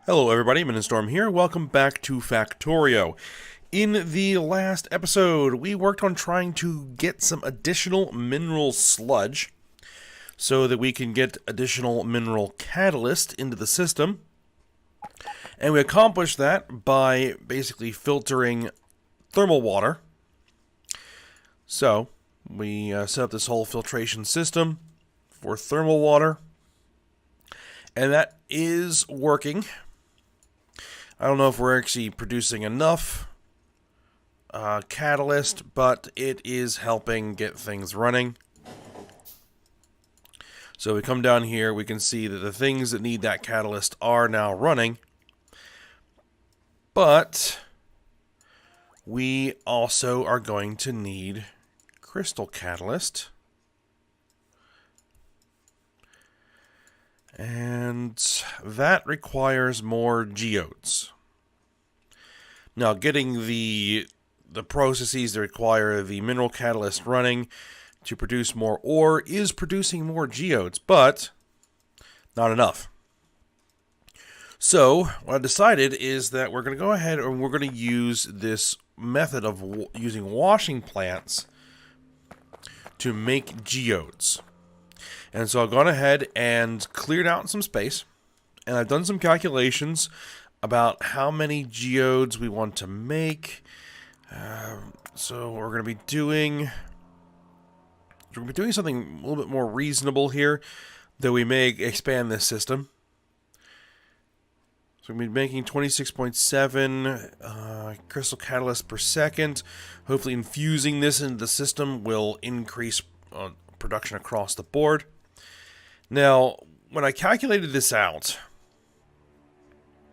Hello everybody, Storm here. Welcome back to Factorio. In the last episode, we worked on trying to get some additional mineral sludge so that we can get additional mineral catalyst into the system. And we accomplished that by basically filtering thermal water. So, we set up this whole filtration system for thermal water. And that is working. I don't know if we're actually producing enough catalyst, but it is helping get things running. So we come down here, we can see that the things that need that catalyst are now running. But we also are going to need crystal catalyst. And that requires more geodes. Now, getting the processes that require the mineral catalyst running to produce more ore is producing more geodes, but not enough. So, what I decided is that we're going to go ahead and we're going to use this method of using washing plants to make geodes. And so I've gone ahead and cleared out some space, and I've done some calculations about how many geodes we want to make. So we're going to be doing something a little bit more reasonable here, though we may expand this system. So we're going to be making 26.7 crystal catalyst per second. Hopefully infusing this into the system will increase production across the board. Now, when I calculated this out,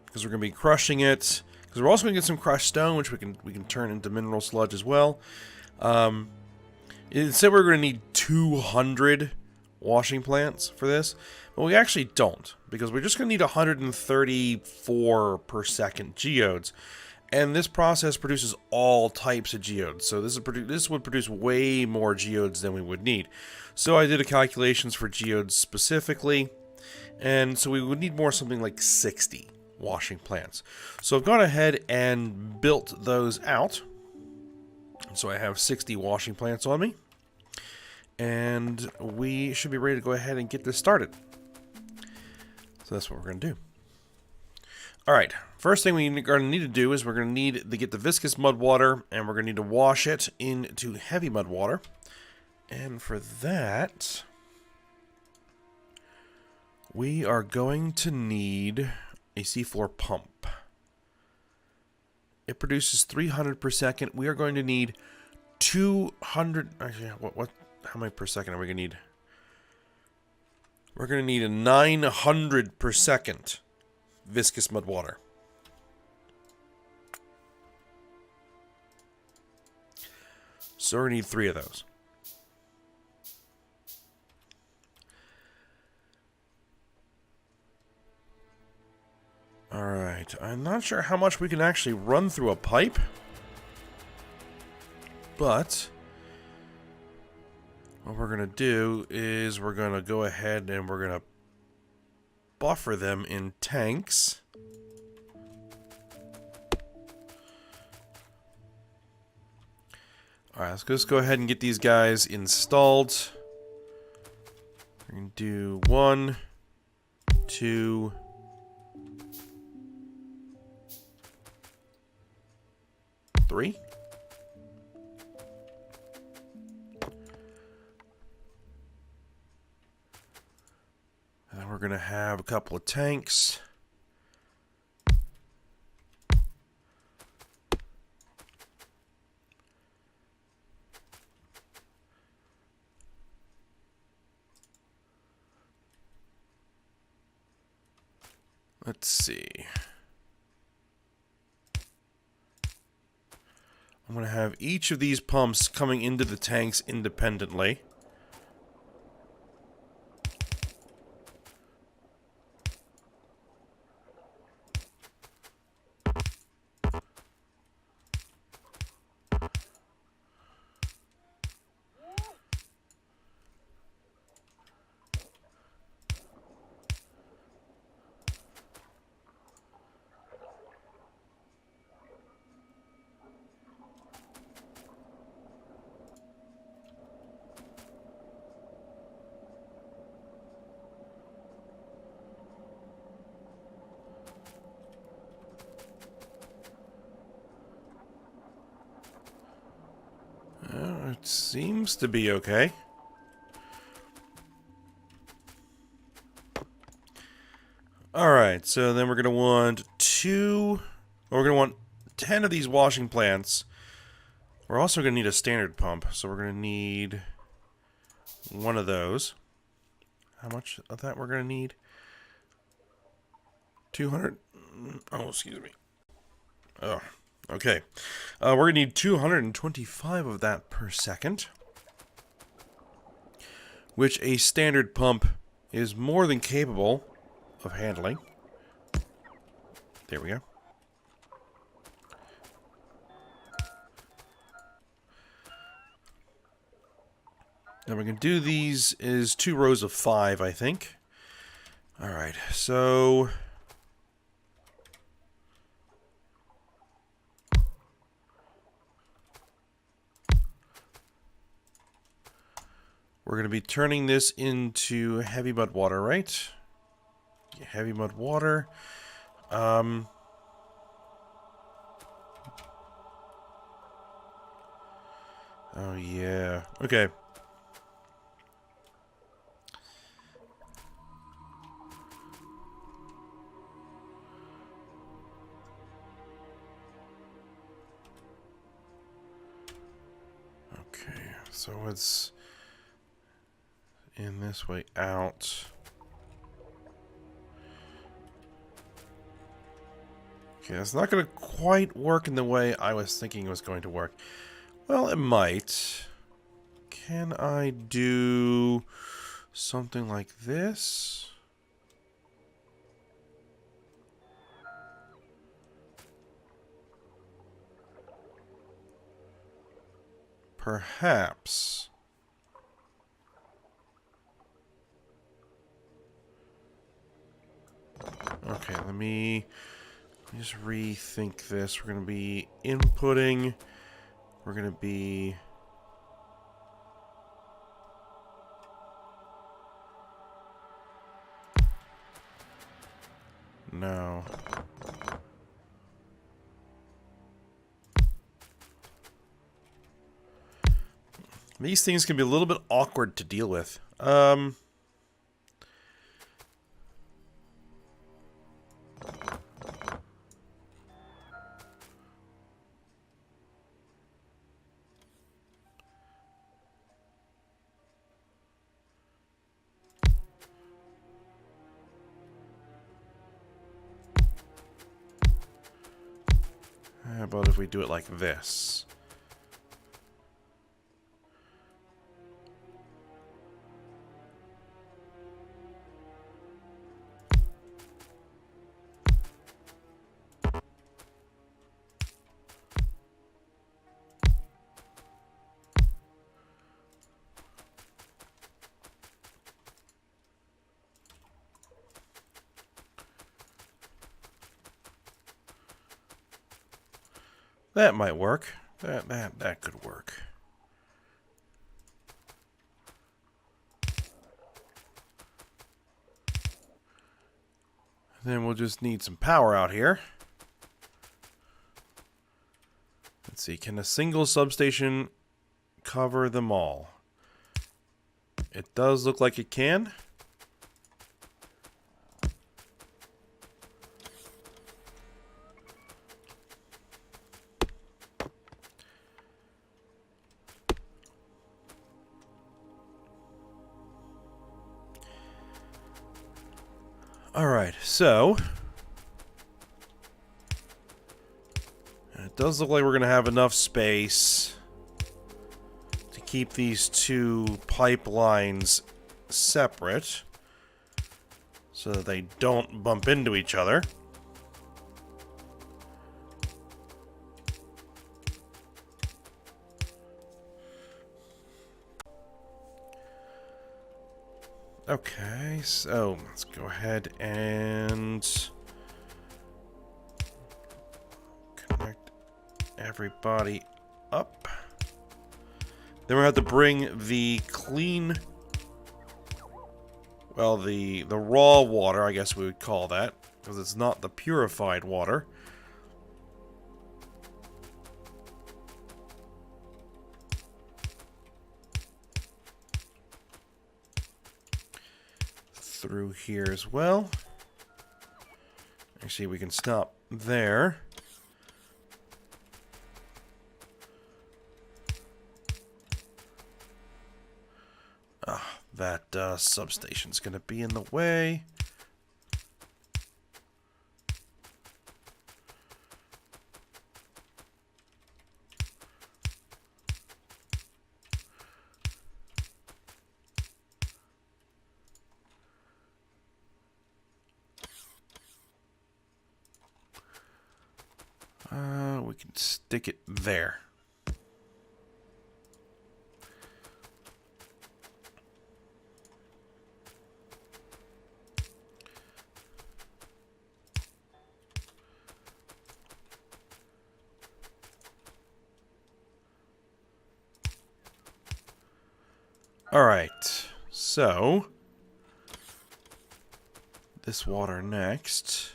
because we're going to be crushing it, because we're also going to get some crushed stone, which we can turn into mineral sludge as well. It said we're going to need 200 washing plants for this, but we actually don't, because we're just going to need 134 per second geodes. And this process produces all types of geodes, so this would produce way more geodes than we would need. So I did a calculations for geodes specifically, and so we would need something like 60 washing plants. So I've gone ahead and built those out. So I have 60 washing plants on me, and we should be ready to go ahead and get this started. So that's what we're going to do. Alright, first thing we're going to need to do is we're going to need to get the viscous mud water, and we're going to need to wash it into heavy mud water. And for that, we are going to need a seafloor pump. It produces 300 per second. We are going to need 200. Actually, how many per second are we going to need? We're going to need a 900 per second viscous mud water. So we're going to need 3 of those. Alright, I'm not sure how much we can actually run through a pipe, but what we're going to do is we're going to go ahead and we're going to buffer them in tanks. Alright, let's just go ahead and get these guys installed. We're going to do 1, 2, 3. And then we're going to have a couple of tanks. Let's see. I'm going to have each of these pumps coming into the tanks independently. Seems to be okay. Alright, so then we're going to want 10 of these washing plants. We're also going to need a standard pump, so we're going to need one of those. How much of that we're going to need? 200. Oh, excuse me. Oh, okay. We're going to need 225 of that per second, which a standard pump is more than capable of handling. There we go. And we're going to do these is 2 rows of 5, I think. Alright, so we're going to be turning this into heavy mud water, right? Yeah, heavy mud water. Oh yeah. Okay. Okay, so it's in this way out. Okay, that's not going to quite work in the way I was thinking it was going to work. Well, it might. Can I do something like this? Perhaps. Okay, let me just rethink this. We're going to be inputting. We're going to be... No. These things can be a little bit awkward to deal with. How about if we do it like this? That might work. That could work. Then we'll just need some power out here. Let's see, can a single substation cover them all? It does look like it can. Alright, so it does look like we're going to have enough space to keep these two pipelines separate so that they don't bump into each other. Okay, so let's go ahead and connect everybody up. Then we have to bring the clean, well, the raw water, I guess we would call that, because it's not the purified water. through here as well. Actually, we can stop there. Ah, that substation's going to be in the way. We can stick it there. All right, so this water next.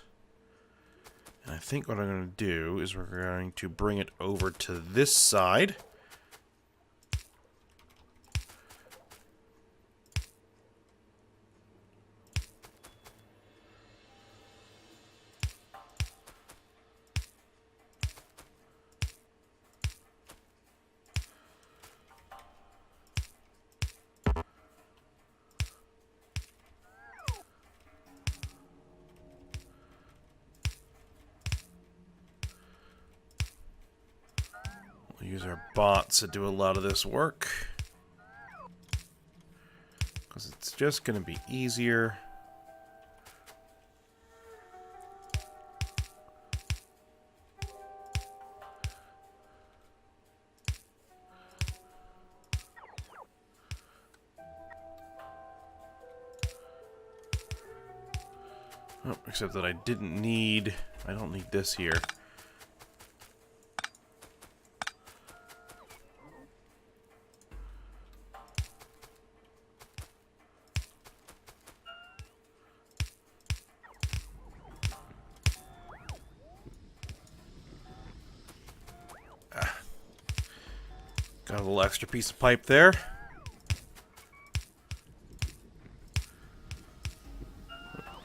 And I think what I'm going to do is we're going to bring it over to this side. We'll use our bots to do a lot of this work, because it's just going to be easier. Oh, except that I don't need this here. Got a little extra piece of pipe there.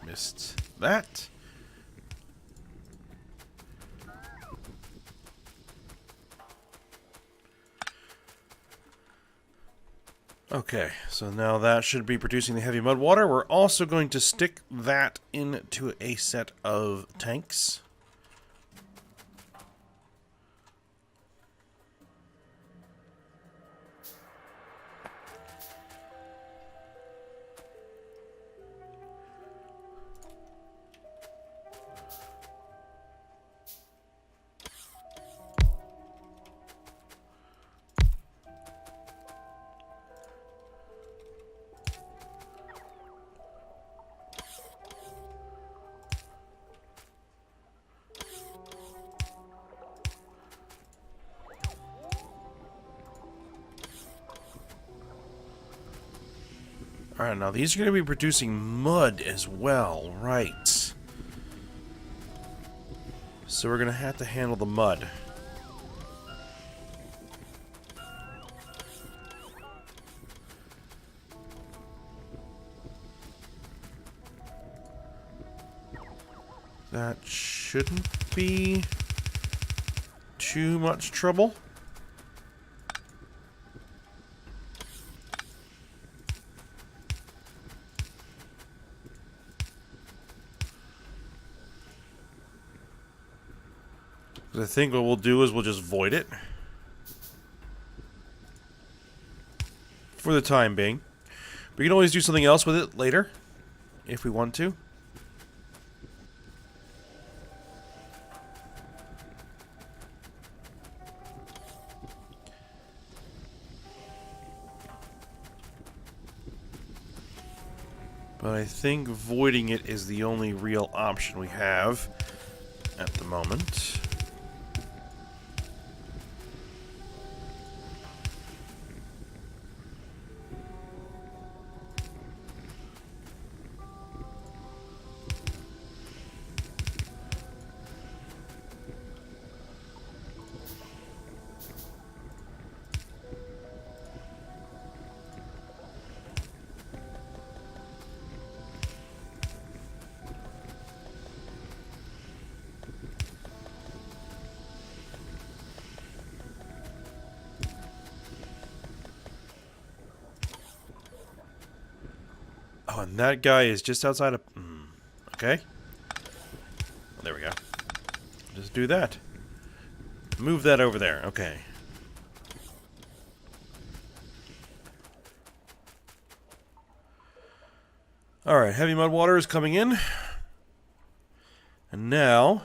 Missed that. Okay, so now that should be producing the heavy mud water. We're also going to stick that into a set of tanks. Alright, now these are going to be producing mud as well, right? So we're going to have to handle the mud. That shouldn't be too much trouble. I think what we'll do is we'll just void it for the time being. We can always do something else with it later if we want to. But I think voiding it is the only real option we have at the moment. and that guy is just outside of... okay. There we go. Just do that. Move that over there. Okay. Alright, heavy mud water is coming in. And now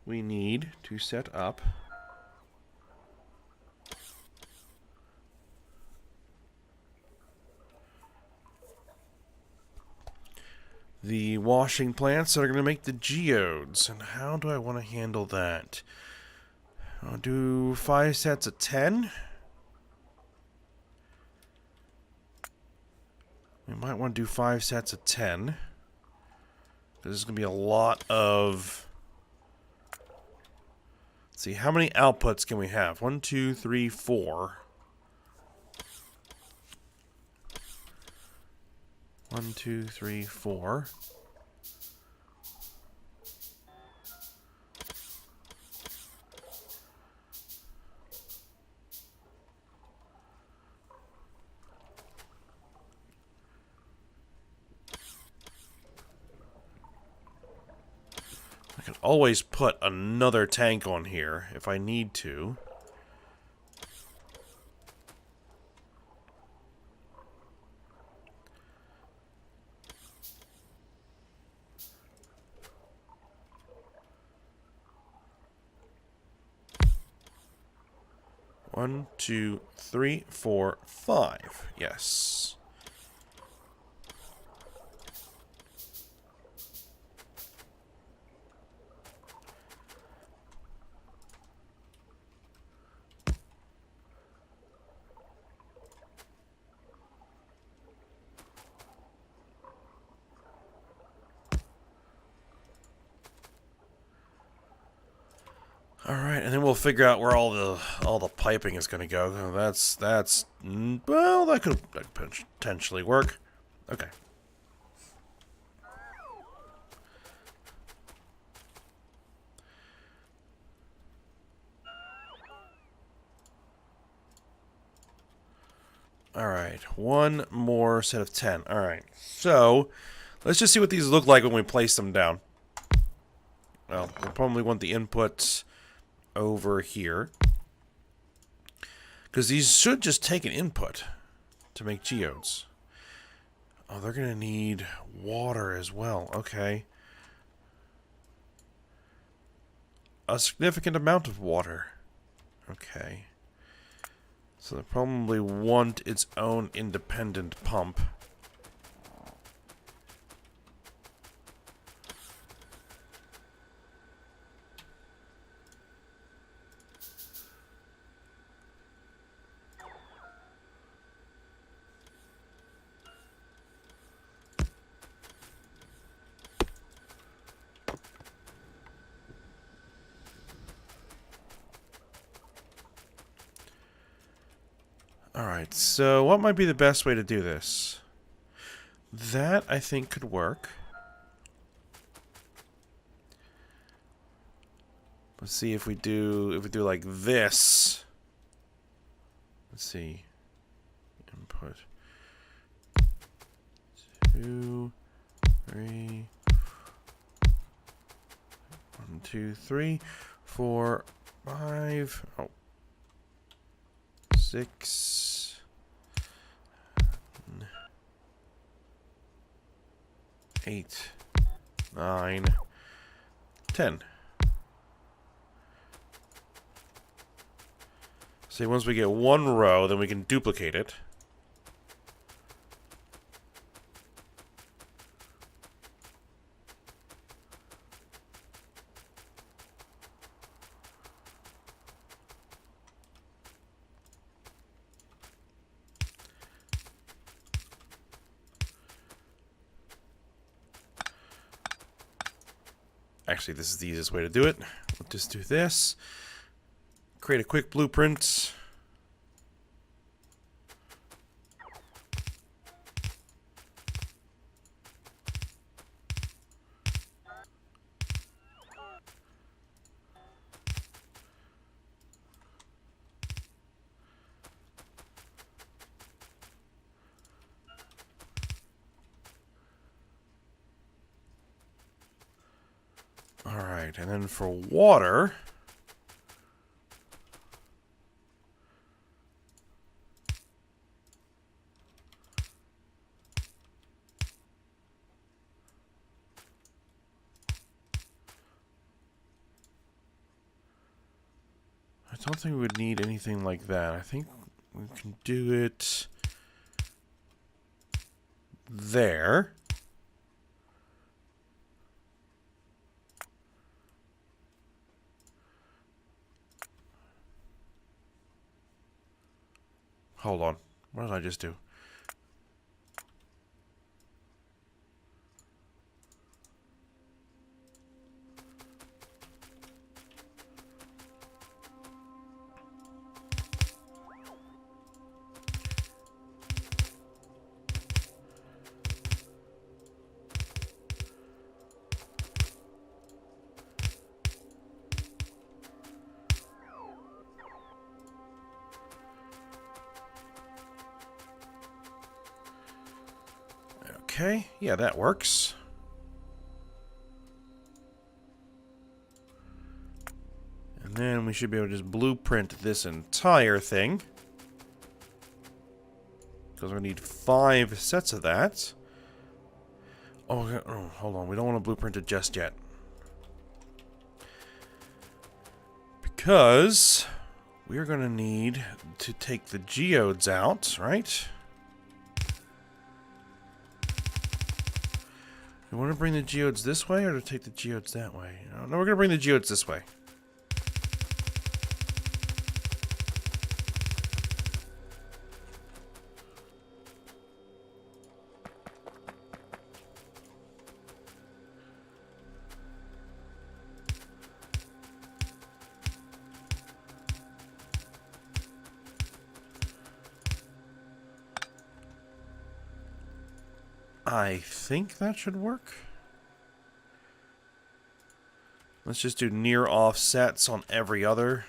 we need to set up the washing plants that are going to make the geodes. And how do I want to handle that? I'll do 5 sets of 10. We might want to do 5 sets of 10. This is going to be a lot of... Let's see, how many outputs can we have? 1, 2, 3, 4. 1, 2, 3, 4. I can always put another tank on here if I need to. One, 2, 3, 4, 5. Yes. Alright, and then we'll figure out where all the piping is going to go. Well, that could potentially work. Okay. Alright, one more set of 10. Alright, so let's just see what these look like when we place them down. Well, we'll probably want the inputs over here, because these should just take an input to make geodes. Oh, they're gonna need water as well. Okay, a significant amount of water. Okay, so they probably want its own independent pump. Alright, so what might be the best way to do this? That, I think, could work. Let's see if we do like this. Let's see. Input 2, 3, 1, 2, 3, 4, 5. Oh. 6, 8, 9, 10. See, once we get one row, then we can duplicate it. Actually, this is the easiest way to do it. We'll just do this. Create a quick blueprint. Alright, and then for water... I don't think we would need anything like that. I think we can do it there. Hold on. What did I just do? Okay, yeah, that works. And then we should be able to just blueprint this entire thing. Because we need 5 sets of that. Oh, hold on, we don't want to blueprint it just yet. Because we're going to need to take the geodes out, right? You want to bring the geodes this way, or to take the geodes that way? No, we're going to bring the geodes this way. I think that should work. Let's just do near offsets on every other.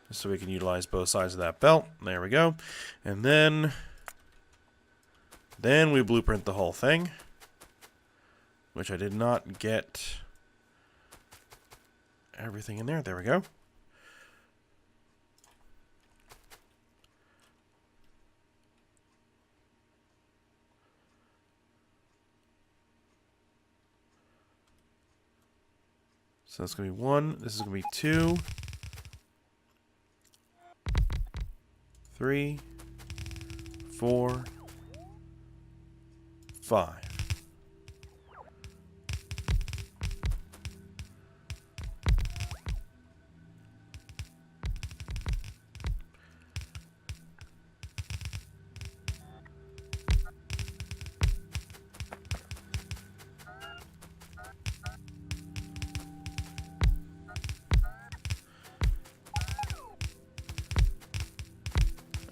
Just so we can utilize both sides of that belt. There we go. And then we blueprint the whole thing. Which I did not get everything in there. There we go. So that's going to be 1. This is going to be 2. 3. 4. 5.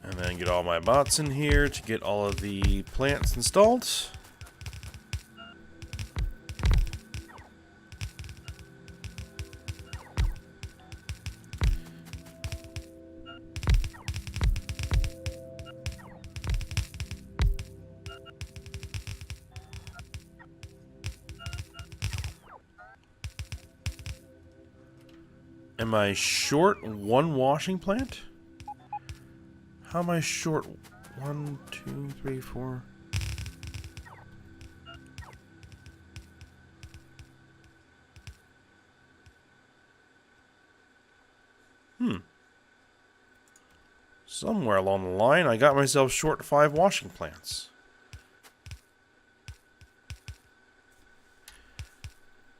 And then get all my bots in here to get all of the plants installed. Am I short 1 washing plant? How am I short? 1, 2, 3, 4. Somewhere along the line, I got myself short 5 washing plants.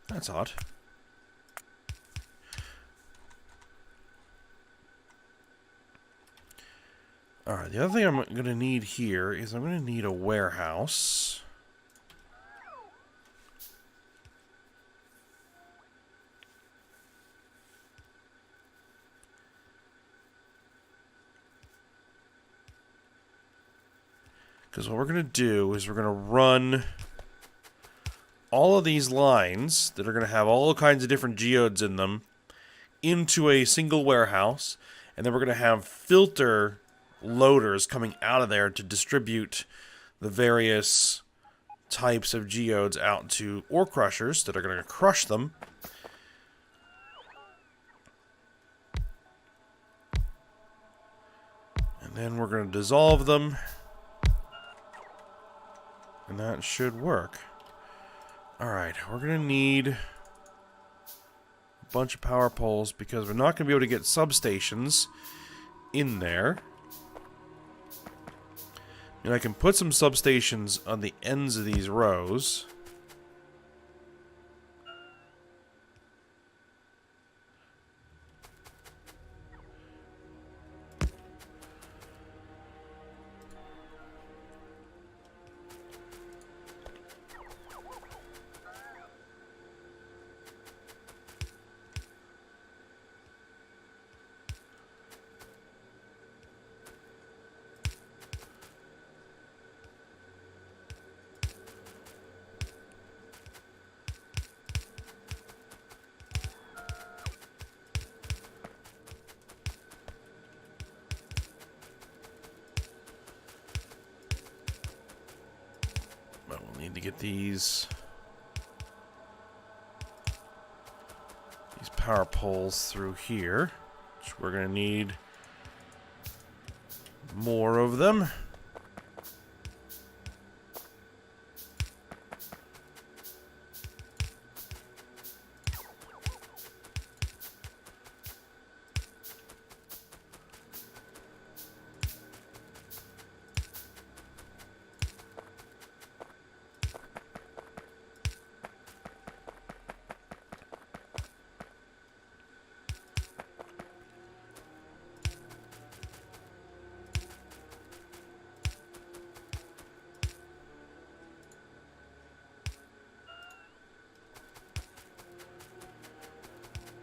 That's odd. Alright, the other thing I'm going to need here is I'm going to need a warehouse. Because what we're going to do is we're going to run all of these lines that are going to have all kinds of different geodes in them into a single warehouse. And then we're going to have filter loaders coming out of there to distribute the various types of geodes out to ore crushers that are going to crush them. And then we're going to dissolve them. And that should work. Alright, we're going to need a bunch of power poles because we're not going to be able to get substations in there. And I can put some substations on the ends of these rows. Need to get these power poles through here, which we're going to need more of them.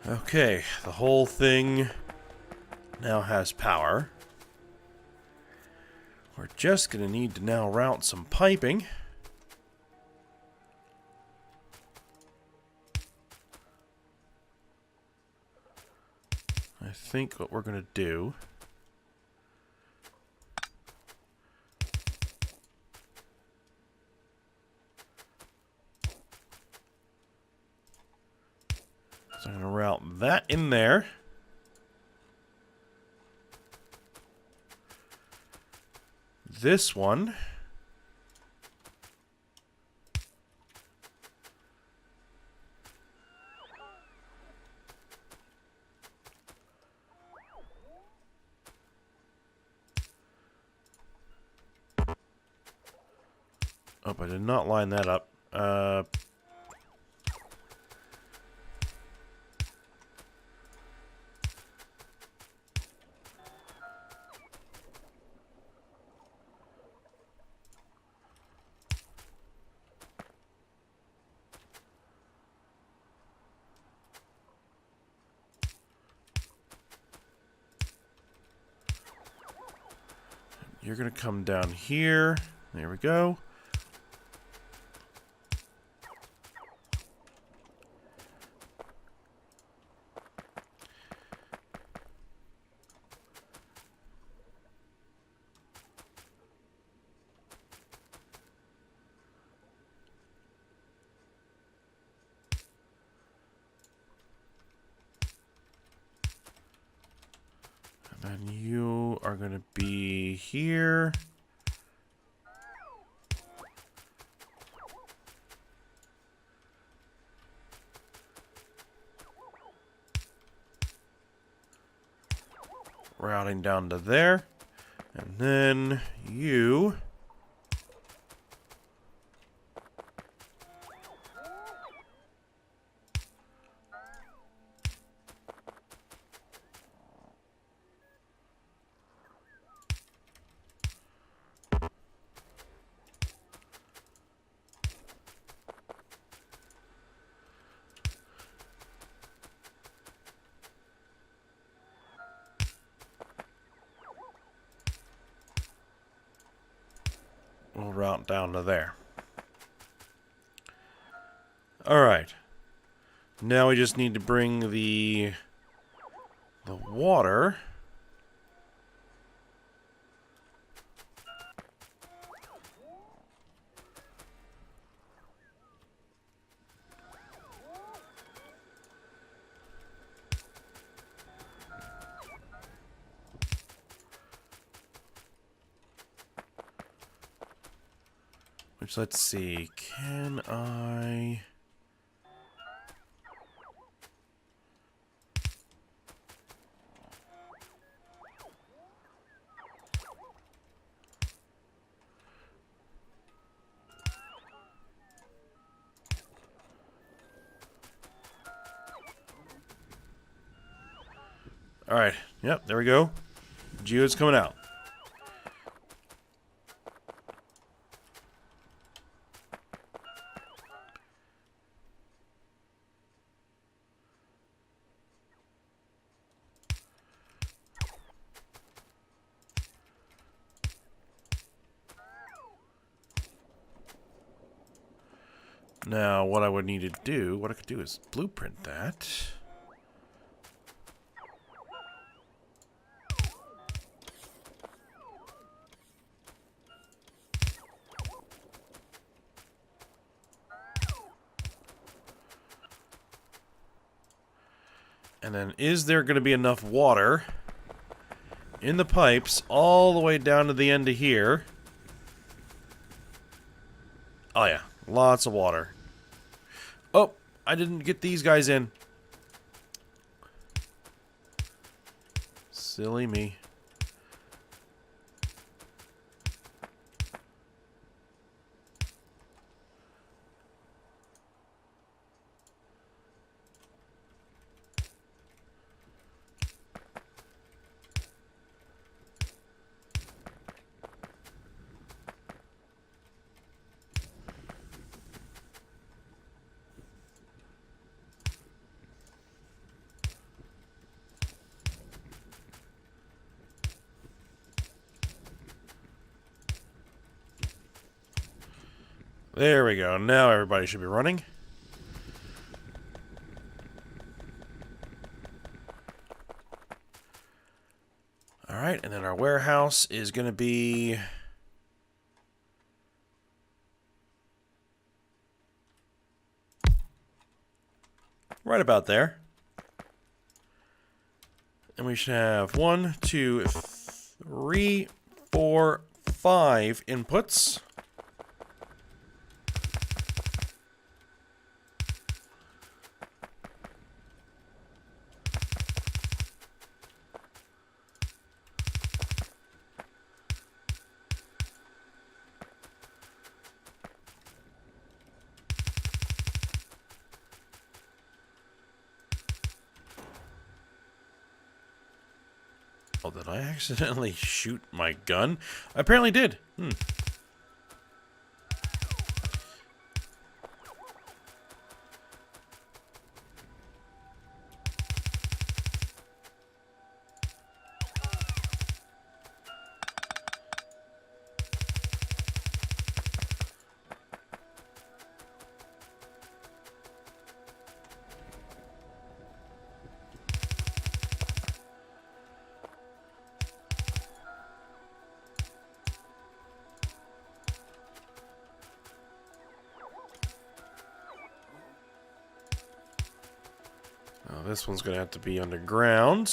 Okay, the whole thing now has power. We're just going to need to now route some piping. I think what we're going to do is I'm going to route that in there. This one. Oh, I did not line that up. You're going to come down here. There we go. And then you are going to be here. Routing down to there. And then you... we'll route down to there. Alright. Now we just need to bring the water Which, let's see, can I... Alright, yep, there we go. Geodes coming out. Now, what I would need to do, what I could do is blueprint that. And then, is there going to be enough water in the pipes all the way down to the end of here? Oh yeah, lots of water. Oh, I didn't get these guys in. Silly me. There we go. Now everybody should be running. Alright, and then our warehouse is going to be... right about there. And we should have 1, 2, 3, 4, 5 inputs. Oh, did I accidentally shoot my gun? I apparently did. Oh, this one's going to have to be underground.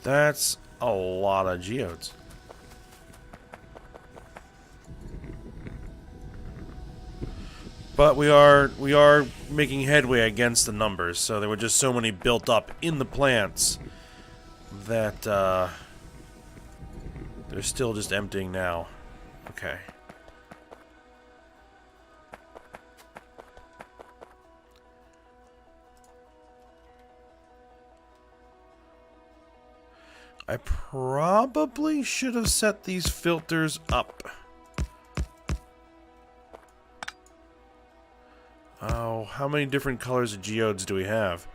That's a lot of geodes. But we are making headway against the numbers, so there were just so many built up in the plants that they're still just emptying now. Okay. I probably should have set these filters up. Oh, how many different colors of geodes do we have?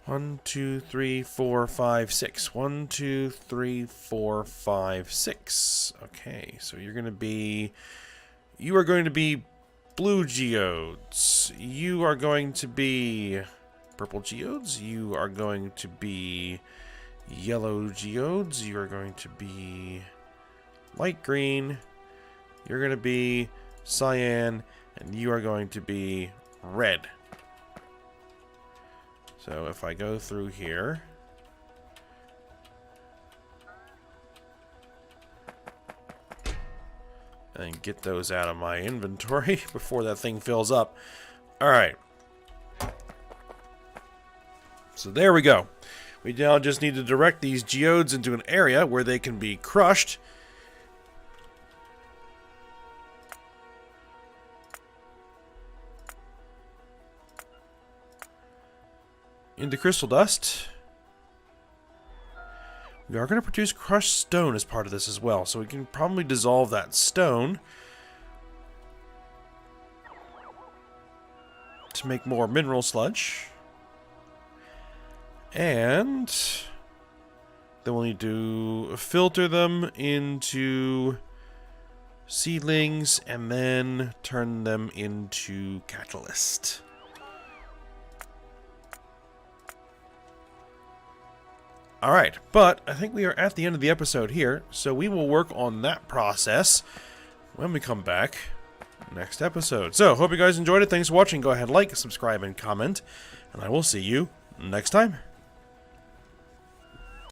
1, 2, 3, 4, 5, 6. 1, 2, 3, 4, 5, 6. Okay, so you're going to be... You are going to be blue geodes. You are going to be purple geodes. You are going to be yellow geodes. You are going to be light green. You're going to be cyan. And you are going to be red. So if I go through here, and get those out of my inventory before that thing fills up. Alright. So there we go. We now just need to direct these geodes into an area where they can be crushed. Into crystal dust. We are going to produce crushed stone as part of this as well, so we can probably dissolve that stone to make more mineral sludge. And then we'll need to filter them into seedlings and then turn them into catalyst. Alright, but I think we are at the end of the episode here, so we will work on that process when we come back next episode. So, hope you guys enjoyed it. Thanks for watching. Go ahead, like, subscribe, and comment, and I will see you next time.